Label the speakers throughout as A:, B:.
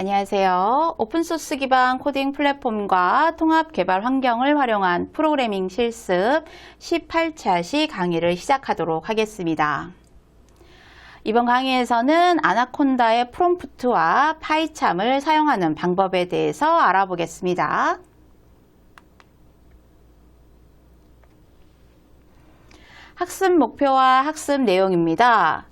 A: 안녕하세요. 오픈소스 기반 코딩 플랫폼과 통합 개발 환경을 활용한 프로그래밍 실습 18차시 강의를 시작하도록 하겠습니다. 이번 강의에서는 아나콘다의 프롬프트와 파이참을 사용하는 방법에 대해서 알아보겠습니다. 학습 목표와 학습 내용입니다.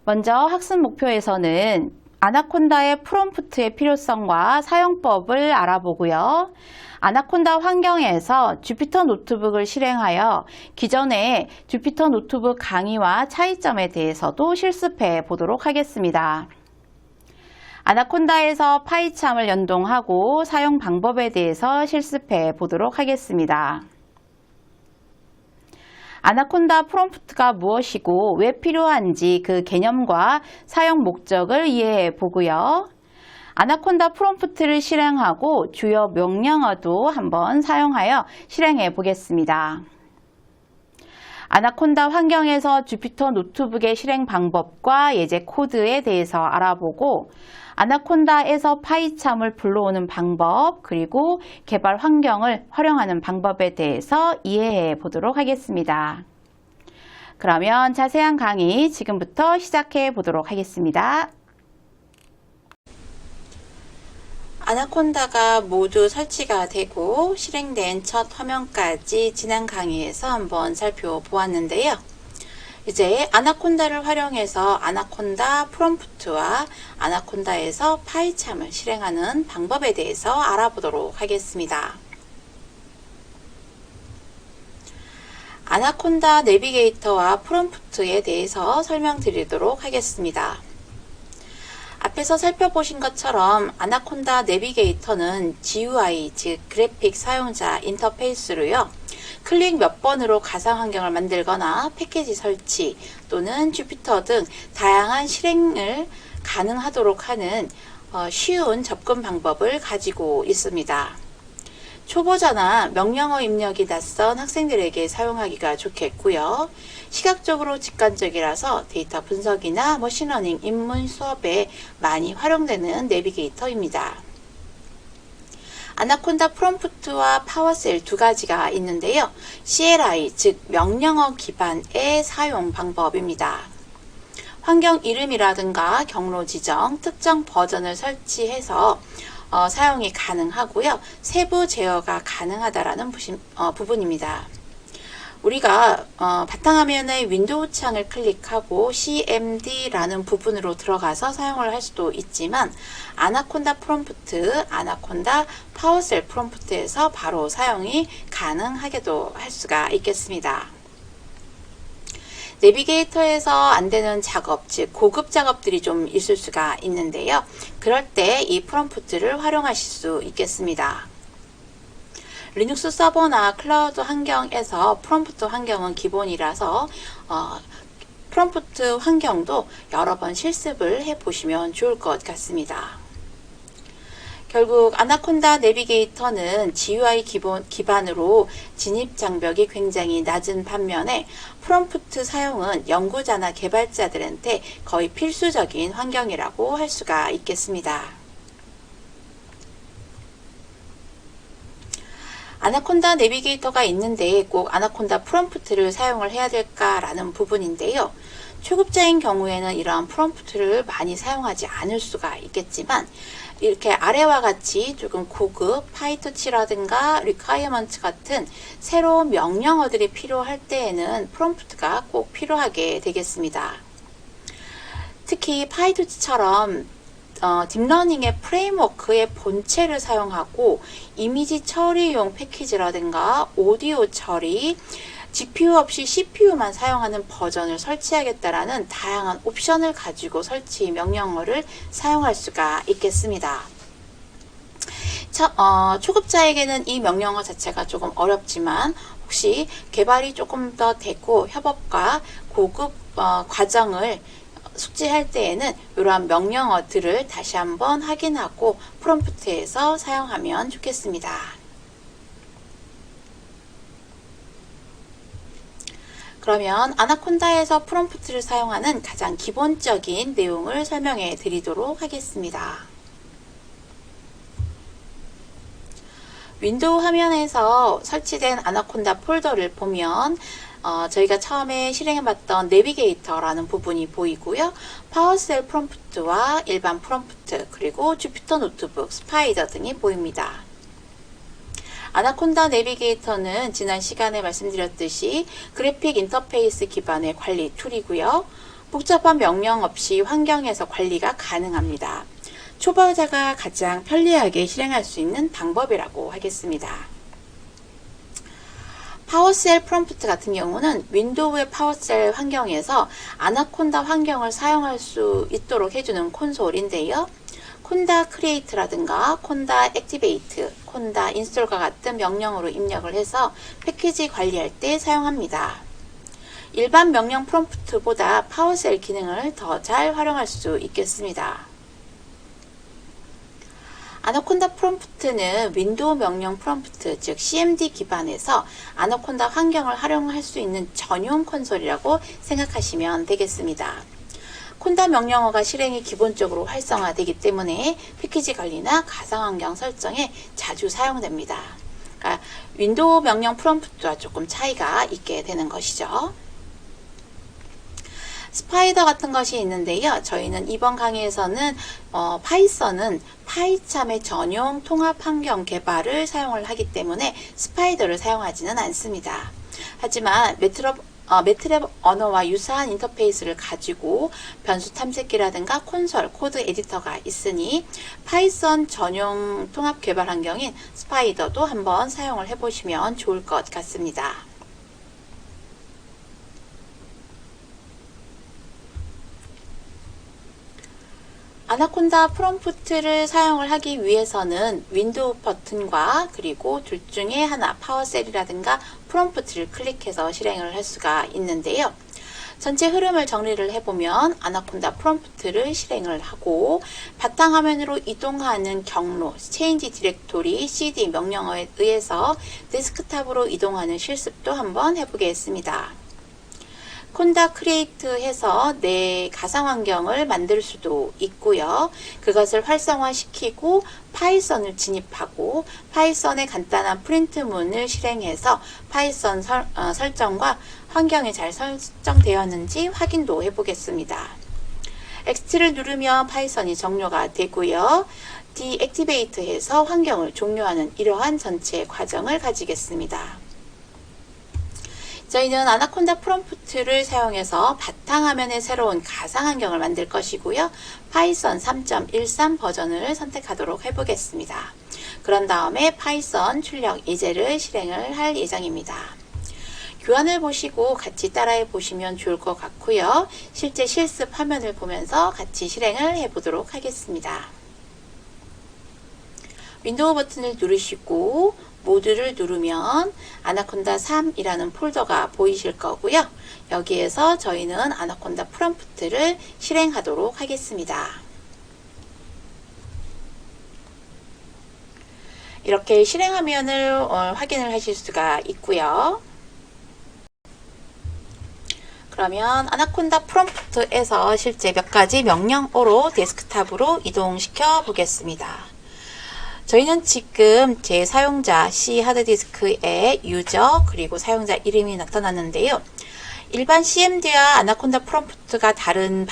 A: 먼저 학습 목표에서는 아나콘다의 프롬프트의 필요성과 사용법을 알아보고요. 아나콘다 환경에서 주피터 노트북을 실행하여 기존의 주피터 노트북 강의와 차이점에 대해서도 실습해 보도록 하겠습니다. 아나콘다에서 파이참을 연동하고 사용 방법에 대해서 실습해 보도록 하겠습니다. 아나콘다 프롬프트가 무엇이고 왜 필요한지 그 개념과 사용 목적을 이해해 보고요. 아나콘다 프롬프트를 실행하고 주요 명령어도 한번 사용하여 실행해 보겠습니다. 아나콘다 환경에서 주피터 노트북의 실행 방법과 예제 코드에 대해서 알아보고 아나콘다에서 파이참을 불러오는 방법 그리고 개발 환경을 활용하는 방법에 대해서 이해해 보도록 하겠습니다. 그러면 자세한 강의 지금부터 시작해 보도록 하겠습니다. 아나콘다가 모두 설치가 되고 실행된 첫 화면까지 지난 강의에서 한번 살펴보았는데요. 이제 아나콘다를 활용해서 아나콘다 프롬프트와 아나콘다에서 파이참을 실행하는 방법에 대해서 알아보도록 하겠습니다. 아나콘다 내비게이터와 프롬프트에 대해서 설명드리도록 하겠습니다. 앞에서 살펴보신 것처럼 아나콘다 내비게이터는 GUI, 즉 그래픽 사용자 인터페이스로요. 클릭 몇 번으로 가상 환경을 만들거나 패키지 설치 또는 주피터 등 다양한 실행을 가능하도록 하는 쉬운 접근 방법을 가지고 있습니다. 초보자나 명령어 입력이 낯선 학생들에게 사용하기가 좋겠고요. 시각적으로 직관적이라서 데이터 분석이나 머신러닝 입문 수업에 많이 활용되는 내비게이터입니다. 아나콘다 프롬프트와 파워셀 두 가지가 있는데요. CLI, 즉 명령어 기반의 사용 방법입니다. 환경 이름이라든가 경로 지정, 특정 버전을 설치해서 사용이 가능하고요. 세부 제어가 가능하다라는 부분입니다. 우리가 바탕화면의 윈도우 창을 클릭하고 CMD라는 부분으로 들어가서 사용을 할 수도 있지만 아나콘다 프롬프트, 아나콘다 파워셀 프롬프트에서 바로 사용이 가능하게도 할 수가 있겠습니다. 내비게이터에서 안 되는 작업, 즉 고급 작업들이 좀 있을 수가 있는데요. 그럴 때 이 프롬프트를 활용하실 수 있겠습니다. 리눅스 서버나 클라우드 환경에서 프롬프트 환경은 기본이라서 프롬프트 환경도 여러 번 실습을 해보시면 좋을 것 같습니다. 결국 아나콘다 내비게이터는 GUI 기반으로 진입 장벽이 굉장히 낮은 반면에 프롬프트 사용은 연구자나 개발자들한테 거의 필수적인 환경이라고 할 수가 있겠습니다. 아나콘다 내비게이터가 있는데 꼭 아나콘다 프롬프트를 사용을 해야 될까라는 부분인데요. 초급자인 경우에는 이러한 프롬프트를 많이 사용하지 않을 수가 있겠지만 이렇게 아래와 같이 조금 고급 파이터치라든가 리콰이어먼트 같은 새로운 명령어들이 필요할 때에는 프롬프트가 꼭 필요하게 되겠습니다. 특히 파이터치처럼 딥러닝의 프레임워크의 본체를 사용하고 이미지 처리용 패키지라든가 오디오 처리, GPU 없이 CPU만 사용하는 버전을 설치하겠다라는 다양한 옵션을 가지고 설치 명령어를 사용할 수가 있겠습니다. 초급자에게는 이 명령어 자체가 조금 어렵지만 혹시 개발이 조금 더 되고 협업과 고급 과정을 숙지할 때에는 이러한 명령어들을 다시 한번 확인하고 프롬프트에서 사용하면 좋겠습니다. 그러면 아나콘다에서 프롬프트를 사용하는 가장 기본적인 내용을 설명해 드리도록 하겠습니다. 윈도우 화면에서 설치된 아나콘다 폴더를 보면 저희가 처음에 실행해봤던 내비게이터라는 부분이 보이고요. 파워셀 프롬프트와 일반 프롬프트, 그리고 주피터 노트북, 스파이더 등이 보입니다. 아나콘다 내비게이터는 지난 시간에 말씀드렸듯이 그래픽 인터페이스 기반의 관리 툴이고요. 복잡한 명령 없이 환경에서 관리가 가능합니다. 초보자가 가장 편리하게 실행할 수 있는 방법이라고 하겠습니다. 파워셀 프롬프트 같은 경우는 윈도우의 파워셀 환경에서 아나콘다 환경을 사용할 수 있도록 해주는 콘솔인데요. 콘다 크리에이트라든가 콘다 액티베이트, 콘다 인스톨과 같은 명령으로 입력을 해서 패키지 관리할 때 사용합니다. 일반 명령 프롬프트보다 파워셀 기능을 더 잘 활용할 수 있겠습니다. 아나콘다 프롬프트는 윈도우 명령 프롬프트, 즉 CMD 기반에서 아나콘다 환경을 활용할 수 있는 전용 콘솔이라고 생각하시면 되겠습니다. 콘다 명령어가 실행이 기본적으로 활성화되기 때문에 패키지 관리나 가상환경 설정에 자주 사용됩니다. 그러니까 윈도우 명령 프롬프트와 조금 차이가 있게 되는 것이죠. 스파이더 같은 것이 있는데요. 저희는 이번 강의에서는 파이썬은 파이참의 전용 통합 환경 개발을 사용을 하기 때문에 스파이더를 사용하지는 않습니다. 하지만 매트랩 언어와 유사한 인터페이스를 가지고 변수 탐색기라든가 콘솔, 코드 에디터가 있으니 파이썬 전용 통합 개발 환경인 스파이더도 한번 사용을 해보시면 좋을 것 같습니다. 아나콘다 프롬프트를 사용을 하기 위해서는 윈도우 버튼과 그리고 둘 중에 하나 파워셀이라든가 프롬프트를 클릭해서 실행을 할 수가 있는데요. 전체 흐름을 정리를 해보면 아나콘다 프롬프트를 실행을 하고 바탕화면으로 이동하는 경로, 체인지 디렉토리, cd 명령어에 의해서 데스크탑으로 이동하는 실습도 한번 해보겠습니다. 콘다 크리에이트 해서 내 가상 환경을 만들 수도 있고요. 그것을 활성화시키고 파이썬을 진입하고 파이썬의 간단한 프린트문을 실행해서 파이썬 설정과 환경이 잘 설정되었는지 확인도 해보겠습니다. X를 누르면 파이썬이 종료가 되고요. 디액티베이트 해서 환경을 종료하는 이러한 전체 과정을 가지겠습니다. 저희는 아나콘다 프롬프트를 사용해서 바탕화면에 새로운 가상 환경을 만들 것이고요. 파이썬 3.13 버전을 선택하도록 해보겠습니다. 그런 다음에 파이썬 출력 예제를 실행을 할 예정입니다. 교환을 보시고 같이 따라해 보시면 좋을 것 같고요. 실제 실습 화면을 보면서 같이 실행을 해보도록 하겠습니다. 윈도우 버튼을 누르시고 모드를 누르면 아나콘다 3이라는 폴더가 보이실 거고요. 여기에서 저희는 아나콘다 프롬프트를 실행하도록 하겠습니다. 이렇게 실행 화면을 확인을 하실 수가 있고요. 그러면 아나콘다 프롬프트에서 실제 몇 가지 명령어로 데스크탑으로 이동시켜 보겠습니다. 저희는 지금 제 사용자 C 하드디스크에 유저 그리고 사용자 이름이 나타났는데요. 일반 CMD와 아나콘다 프롬프트가 다른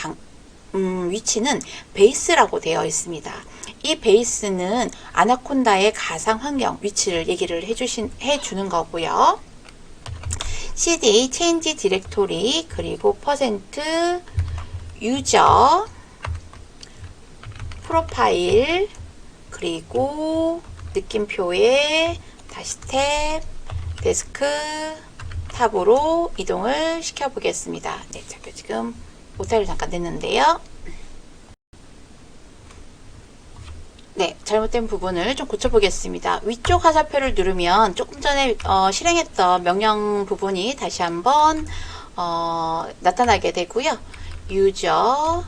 A: 위치는 베이스라고 되어 있습니다. 이 베이스는 아나콘다의 가상 환경 위치를 얘기를 해주는 거고요. cd change 디렉토리 그리고 %유저 프로파일 그리고 느낌표에 다시 탭 데스크 탑으로 이동을 시켜 보겠습니다. 네, 지금 오타를 잠깐 냈는데요. 네, 잘못된 부분을 좀 고쳐 보겠습니다. 위쪽 화살표를 누르면 조금 전에 실행했던 명령 부분이 다시 한번 나타나게 되고요. 유저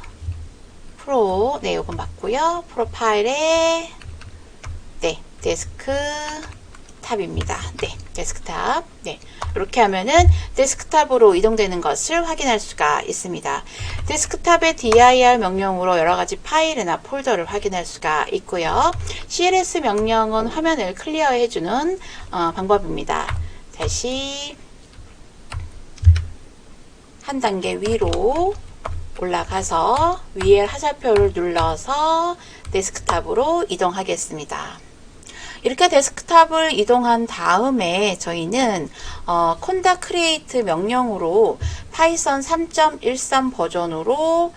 A: 프로, 네, 요건 맞고요. 프로파일에 네, 데스크 탑입니다. 네. 데스크탑. 네. 이렇게 하면은 데스크탑으로 이동되는 것을 확인할 수가 있습니다. 데스크탑의 dir 명령으로 여러 가지 파일이나 폴더를 확인할 수가 있고요. cls 명령은 화면을 클리어해주는 방법입니다. 다시 한 단계 위로 올라가서 위에 화살표를 눌러서 데스크탑으로 이동하겠습니다. 이렇게 데스크탑을 이동한 다음에 저희는 콘다 크리에이트 명령으로 파이썬 3.13 버전으로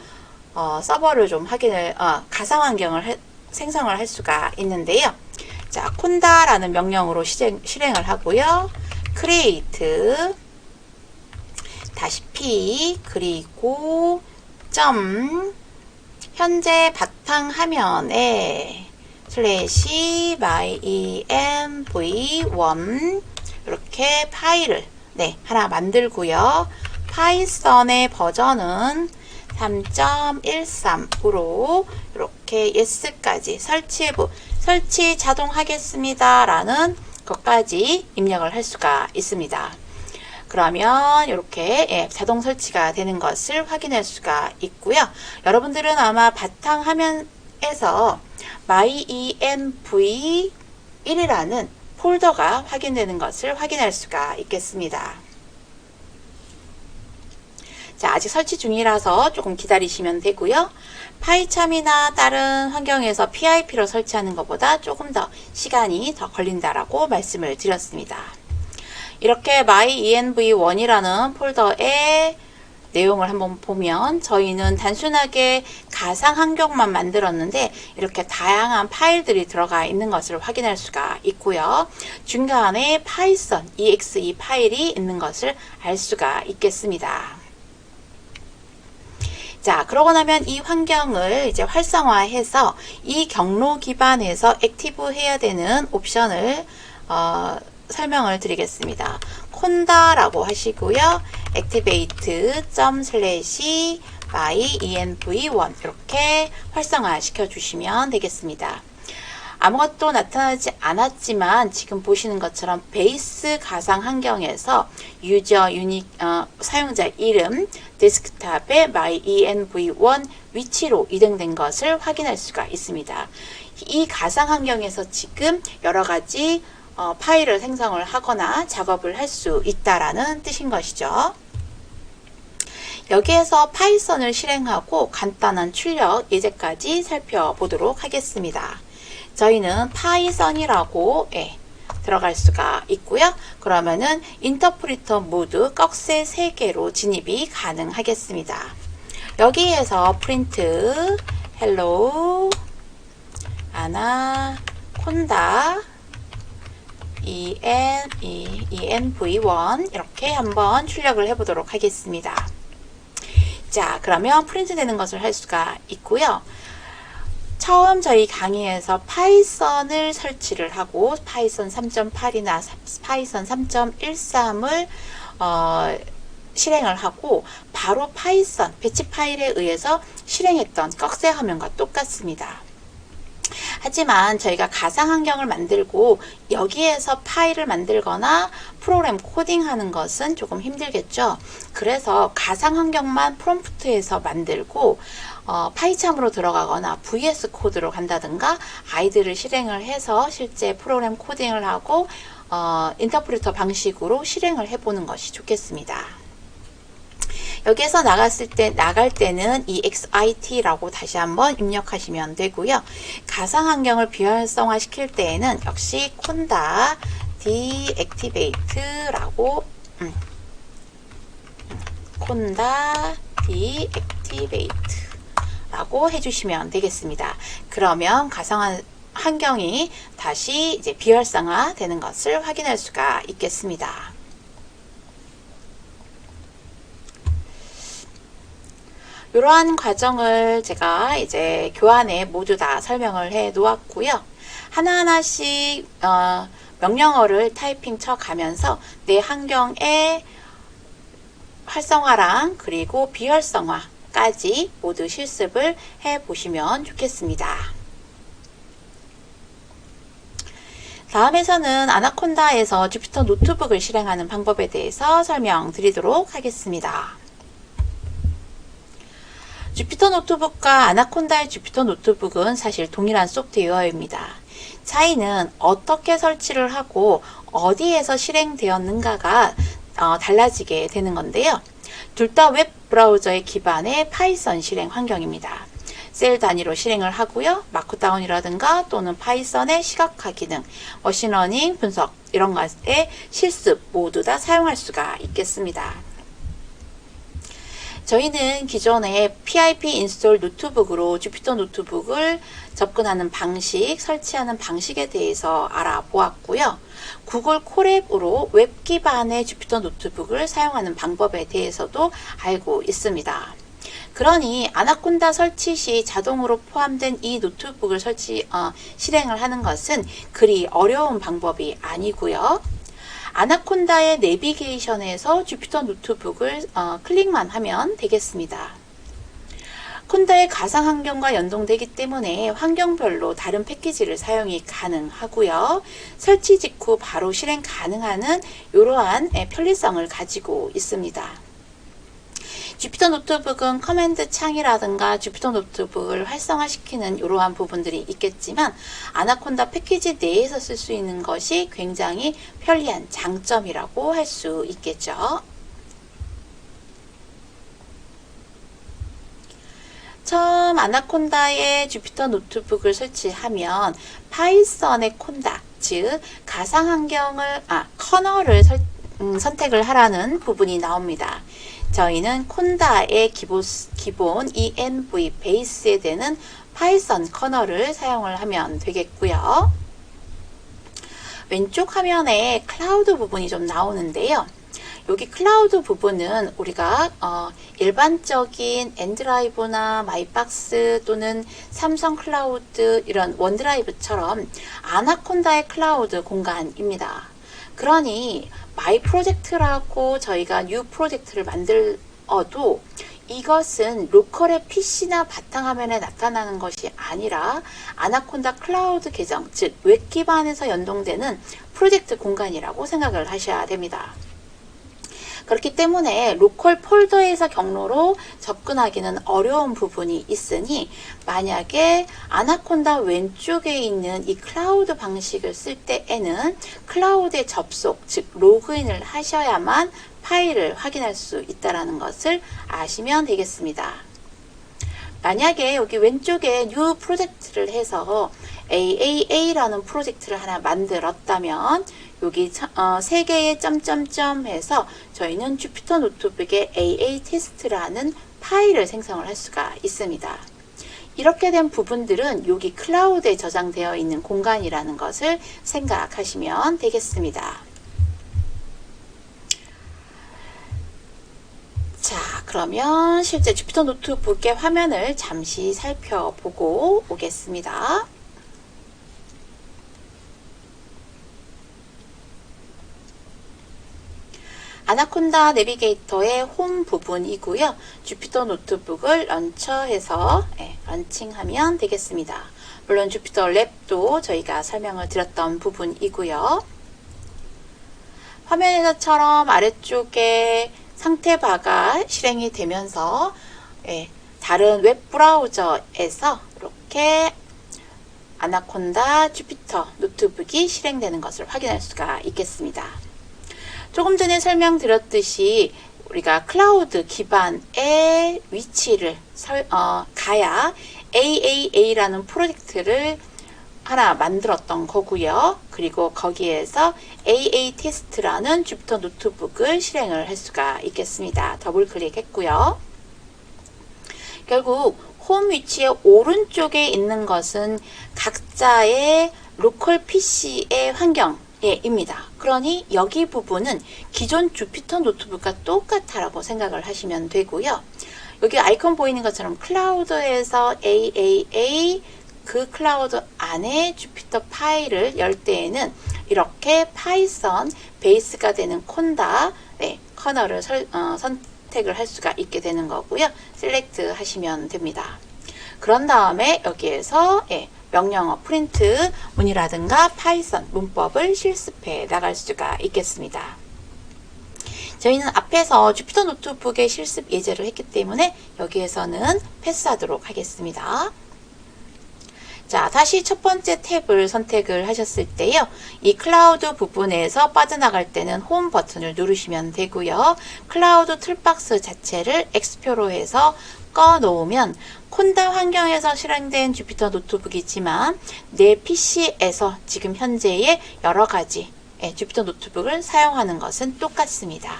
A: 서버를 좀 가상 환경을 생성을 할 수가 있는데요. 자, 콘다라는 명령으로 실행을 하고요. 크리에이트 다시 p 그리고 현재 바탕화면에 슬래시 myenv1 이렇게 파일을 하나 만들고요. 파이썬의 버전은 3.13으로 이렇게 yes까지 설치 자동하겠습니다 라는 것까지 입력을 할 수가 있습니다. 그러면 이렇게 자동 설치가 되는 것을 확인할 수가 있고요. 여러분들은 아마 바탕화면에서 myenv1이라는 폴더가 확인되는 것을 확인할 수가 있겠습니다. 자, 아직 설치 중이라서 조금 기다리시면 되고요. 파이참이나 다른 환경에서 PIP로 설치하는 것보다 조금 더 시간이 더 걸린다라고 말씀을 드렸습니다. 이렇게 myenv1이라는 폴더의 내용을 한번 보면 저희는 단순하게 가상 환경만 만들었는데 이렇게 다양한 파일들이 들어가 있는 것을 확인할 수가 있고요. 중간에 파이썬 exe 파일이 있는 것을 알 수가 있겠습니다. 자, 그러고 나면 이 환경을 이제 활성화해서 이 경로 기반에서 액티브 해야 되는 옵션을 설명을 드리겠습니다. 콘다라고 하시고요. activate./myenv1 이렇게 활성화 시켜 주시면 되겠습니다. 아무것도 나타나지 않았지만 지금 보시는 것처럼 베이스 가상 환경에서 유저 사용자 이름 데스크탑의 myenv1 위치로 이동된 것을 확인할 수가 있습니다. 이 가상 환경에서 지금 여러 가지 파일을 생성을 하거나 작업을 할 수 있다라는 뜻인 것이죠. 여기에서 파이썬을 실행하고 간단한 출력 예제까지 살펴보도록 하겠습니다. 저희는 파이썬이라고 들어갈 수가 있고요. 그러면은 인터프리터 모드 꺽쇠 3개로 진입이 가능하겠습니다. 여기에서 프린트 hello 아나콘다 env1 이렇게 한번 출력을 해보도록 하겠습니다. 자, 그러면 프린트 되는 것을 할 수가 있고요. 처음 저희 강의에서 파이썬을 설치를 하고 파이썬 3.8이나 파이썬 3.13을 실행을 하고 바로 파이썬 배치 파일에 의해서 실행했던 꺽쇠 화면과 똑같습니다. 하지만 저희가 가상 환경을 만들고 여기에서 파일을 만들거나 프로그램 코딩하는 것은 조금 힘들겠죠. 그래서 가상 환경만 프롬프트에서 만들고 파이참으로 들어가거나 VS 코드로 간다든가 아이들을 실행을 해서 실제 프로그램 코딩을 하고 인터프리터 방식으로 실행을 해보는 것이 좋겠습니다. 여기에서 나갈 때는 EXIT라고 다시 한번 입력하시면 되고요. 가상 환경을 비활성화 시킬 때에는 역시 콘다 deactivate라고 콘다 deactivate라고 해주시면 되겠습니다. 그러면 가상 환경이 다시 이제 비활성화 되는 것을 확인할 수가 있겠습니다. 이러한 과정을 제가 이제 교환에 모두 다 설명을 해 놓았고요. 하나하나씩 명령어를 타이핑 쳐 가면서 내 환경의 활성화랑 그리고 비활성화까지 모두 실습을 해 보시면 좋겠습니다. 다음에서는 아나콘다에서 주피터 노트북을 실행하는 방법에 대해서 설명드리도록 하겠습니다. 주피터 노트북과 아나콘다의 주피터 노트북은 사실 동일한 소프트웨어입니다. 차이는 어떻게 설치를 하고 어디에서 실행되었는가가 달라지게 되는 건데요. 둘 다 웹 브라우저의 기반의 파이썬 실행 환경입니다. 셀 단위로 실행을 하고요. 마크다운이라든가 또는 파이썬의 시각화 기능, 머신러닝 분석 이런 것의 실습 모두 다 사용할 수가 있겠습니다. 저희는 기존에 PIP 인스톨 노트북으로 주피터 노트북을 접근하는 방식, 설치하는 방식에 대해서 알아보았고요. 구글 콜앱으로 웹 기반의 주피터 노트북을 사용하는 방법에 대해서도 알고 있습니다. 그러니 아나콘다 설치 시 자동으로 포함된 이 노트북을 실행을 하는 것은 그리 어려운 방법이 아니고요. 아나콘다의 내비게이션에서 주피터 노트북을 클릭만 하면 되겠습니다. 콘다의 가상 환경과 연동되기 때문에 환경별로 다른 패키지를 사용이 가능하고요. 설치 직후 바로 실행 가능한 이러한 편리성을 가지고 있습니다. 주피터 노트북은 커맨드 창이라든가 주피터 노트북을 활성화시키는 이러한 부분들이 있겠지만 아나콘다 패키지 내에서 쓸 수 있는 것이 굉장히 편리한 장점이라고 할 수 있겠죠. 처음 아나콘다의 주피터 노트북을 설치하면 파이썬의 콘다, 즉 가상환경을 커널을 선택을 하라는 부분이 나옵니다. 저희는 콘다의 기본 env 베이스에 되는 파이썬 커널을 사용을 하면 되겠고요. 왼쪽 화면에 클라우드 부분이 좀 나오는데요. 여기 클라우드 부분은 우리가 일반적인 엔드라이브나 마이박스 또는 삼성 클라우드 이런 원드라이브처럼 아나콘다의 클라우드 공간입니다. 그러니 마이 프로젝트라고 저희가 뉴 프로젝트를 만들어도 이것은 로컬의 PC나 바탕화면에 나타나는 것이 아니라 아나콘다 클라우드 계정, 즉 웹 기반에서 연동되는 프로젝트 공간이라고 생각을 하셔야 됩니다. 그렇기 때문에 로컬 폴더에서 경로로 접근하기는 어려운 부분이 있으니 만약에 아나콘다 왼쪽에 있는 이 클라우드 방식을 쓸 때에는 클라우드에 접속, 즉 로그인을 하셔야만 파일을 확인할 수 있다는 것을 아시면 되겠습니다. 만약에 여기 왼쪽에 뉴 프로젝트를 해서 AAA라는 프로젝트를 하나 만들었다면 여기 3개의 점점점 해서 저희는 주피터 노트북에 AA 테스트라는 파일을 생성을 할 수가 있습니다. 이렇게 된 부분들은 여기 클라우드에 저장되어 있는 공간이라는 것을 생각하시면 되겠습니다. 자, 그러면 실제 주피터 노트북의 화면을 잠시 살펴보고 오겠습니다. 아나콘다 내비게이터의 홈 부분이고요. 주피터 노트북을 런처해서 런칭하면 되겠습니다. 물론 주피터 랩도 저희가 설명을 드렸던 부분이고요. 화면에서처럼 아래쪽에 상태바가 실행이 되면서 다른 웹 브라우저에서 이렇게 아나콘다 주피터 노트북이 실행되는 것을 확인할 수가 있겠습니다. 조금 전에 설명드렸듯이 우리가 클라우드 기반의 위치를 가야 AAA라는 프로젝트를 하나 만들었던 거고요. 그리고 거기에서 AA 테스트라는 주피터 노트북을 실행을 할 수가 있겠습니다. 더블 클릭했고요. 결국 홈 위치의 오른쪽에 있는 것은 각자의 로컬 PC의 환경입니다. 그러니 여기 부분은 기존 주피터 노트북과 똑같다라고 생각을 하시면 되고요. 여기 아이콘 보이는 것처럼 클라우드에서 AAA 그 클라우드 안에 주피터 파일을 열 때에는 이렇게 파이썬 베이스가 되는 콘다 커널을 선택을 할 수가 있게 되는 거고요. 셀렉트 하시면 됩니다. 그런 다음에 여기에서 명령어 프린트 문이라든가 파이썬 문법을 실습해 나갈 수가 있겠습니다. 저희는 앞에서 주피터 노트북의 실습 예제를 했기 때문에 여기에서는 패스하도록 하겠습니다. 자, 다시 첫 번째 탭을 선택을 하셨을 때요. 이 클라우드 부분에서 빠져나갈 때는 홈 버튼을 누르시면 되고요. 클라우드 툴박스 자체를 X표로 해서 꺼 놓으면 콘다 환경에서 실행된 주피터 노트북이지만 내 PC에서 지금 현재의 여러 가지 주피터 노트북을 사용하는 것은 똑같습니다.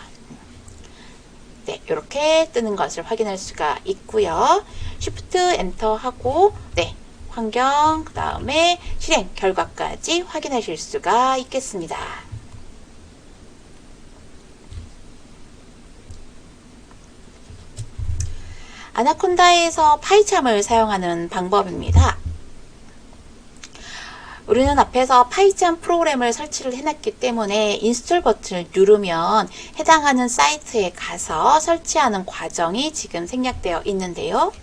A: 네, 이렇게 뜨는 것을 확인할 수가 있고요. Shift 엔터 하고 네, 환경, 그 다음에 실행 결과까지 확인하실 수가 있겠습니다. 아나콘다에서 파이참을 사용하는 방법입니다. 우리는 앞에서 파이참 프로그램을 설치를 해놨기 때문에 인스톨 버튼을 누르면 해당하는 사이트에 가서 설치하는 과정이 지금 생략되어 있는데요.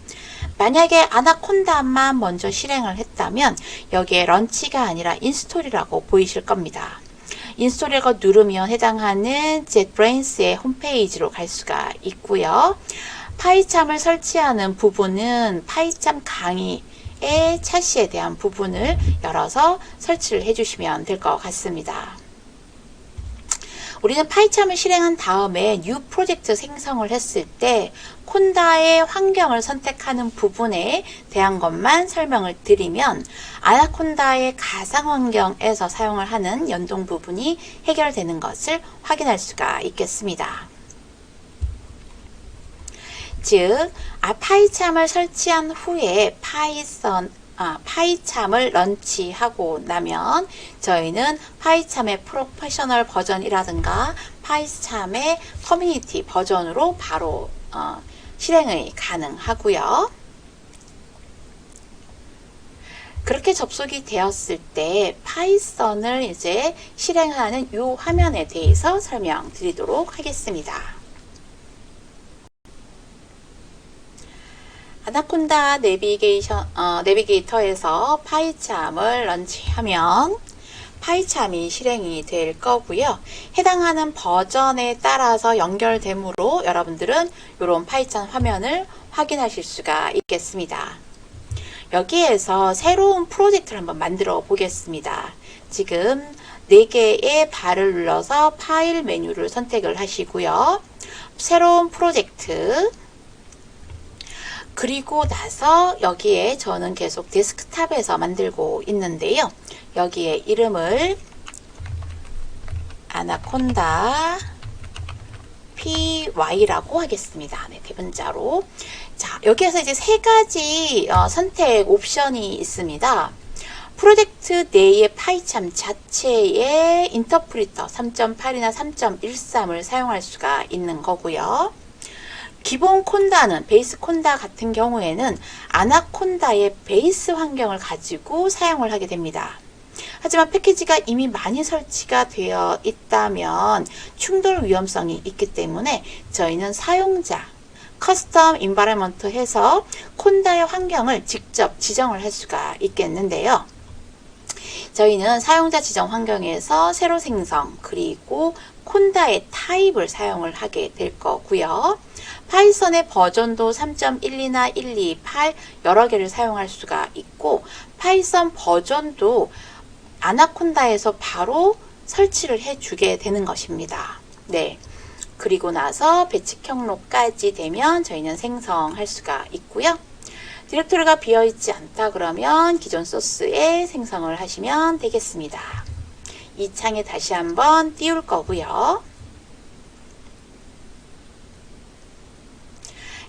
A: 만약에 아나콘다만 먼저 실행을 했다면 여기에 런치가 아니라 인스톨이라고 보이실 겁니다. 인스톨이라고 누르면 해당하는 JetBrains의 홈페이지로 갈 수가 있고요. 파이참을 설치하는 부분은 파이참 강의의 차시에 대한 부분을 열어서 설치를 해주시면 될 것 같습니다. 우리는 파이참을 실행한 다음에 뉴 프로젝트 생성을 했을 때 콘다의 환경을 선택하는 부분에 대한 것만 설명을 드리면 아나콘다의 가상 환경에서 사용을 하는 연동 부분이 해결되는 것을 확인할 수가 있겠습니다. 즉, 파이참을 설치한 후에 파이참을 런치하고 나면 저희는 파이참의 프로페셔널 버전이라든가 파이참의 커뮤니티 버전으로 바로 실행이 가능하고요. 그렇게 접속이 되었을 때 파이썬을 이제 실행하는 이 화면에 대해서 설명드리도록 하겠습니다. 아나콘다 내비게이터에서 파이참을 런치하면 파이참이 실행이 될 거고요. 해당하는 버전에 따라서 연결되므로 여러분들은 이런 파이참 화면을 확인하실 수가 있겠습니다. 여기에서 새로운 프로젝트를 한번 만들어 보겠습니다. 지금 4개의 발을 눌러서 파일 메뉴를 선택을 하시고요. 새로운 프로젝트, 그리고 나서 여기에 저는 계속 데스크탑에서 만들고 있는데요. 여기에 이름을 아나콘다 PY라고 하겠습니다. 네, 대문자로. 자, 여기에서 이제 3가지 선택 옵션이 있습니다. 프로젝트 내의 파이참 자체의 인터프리터 3.8이나 3.13을 사용할 수가 있는 거고요. 기본 콘다는 베이스 콘다 같은 경우에는 아나콘다의 베이스 환경을 가지고 사용을 하게 됩니다. 하지만 패키지가 이미 많이 설치가 되어 있다면 충돌 위험성이 있기 때문에 저희는 사용자 커스텀 인바이러먼트 해서 콘다의 환경을 직접 지정을 할 수가 있겠는데요. 저희는 사용자 지정 환경에서 새로 생성 그리고 콘다의 타입을 사용을 하게 될 거고요. 파이썬의 버전도 3.12나 128 여러 개를 사용할 수가 있고 파이썬 버전도 아나콘다에서 바로 설치를 해주게 되는 것입니다. 네. 그리고 나서 배치 경로까지 되면 저희는 생성할 수가 있고요. 디렉토리가 비어있지 않다 그러면 기존 소스에 생성을 하시면 되겠습니다. 이 창에 다시 한번 띄울 거고요.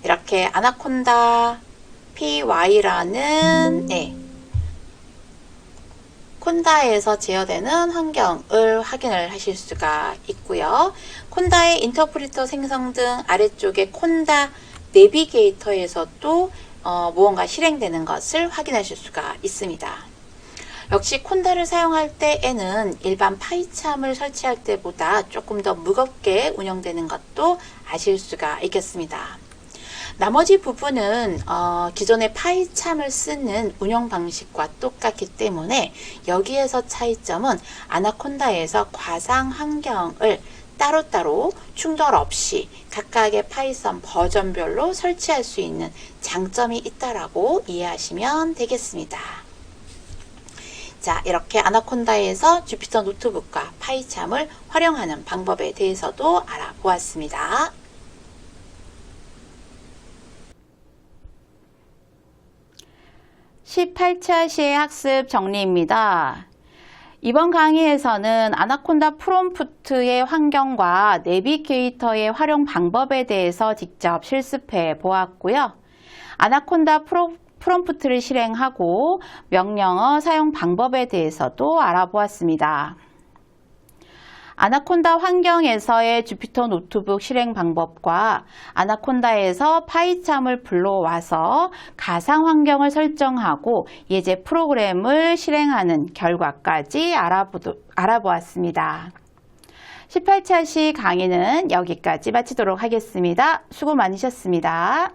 A: 이렇게 아나콘다 PY라는 콘다에서 제어되는 환경을 확인을 하실 수가 있고요. 콘다의 인터프리터 생성 등 아래쪽에 콘다 내비게이터에서도 무언가 실행되는 것을 확인하실 수가 있습니다. 역시 콘다를 사용할 때에는 일반 파이참을 설치할 때보다 조금 더 무겁게 운영되는 것도 아실 수가 있겠습니다. 나머지 부분은 기존의 파이참을 쓰는 운영 방식과 똑같기 때문에 여기에서 차이점은 아나콘다에서 과상 환경을 따로따로 충돌 없이 각각의 파이썬 버전별로 설치할 수 있는 장점이 있다라고 이해하시면 되겠습니다. 자, 이렇게 아나콘다에서 주피터 노트북과 파이참을 활용하는 방법에 대해서도 알아보았습니다. (18차) 시의 학습 정리입니다. 이번 강의에서는 아나콘다 프롬프트의 환경과 내비게이터의 활용 방법에 대해서 직접 실습해 보았고요. 아나콘다 프롬프트를 실행하고 명령어 사용 방법에 대해서도 알아보았습니다. 아나콘다 환경에서의 주피터 노트북 실행 방법과 아나콘다에서 파이참을 불러와서 가상 환경을 설정하고 예제 프로그램을 실행하는 결과까지 알아보았습니다. 18차 시 강의는 여기까지 마치도록 하겠습니다. 수고 많으셨습니다.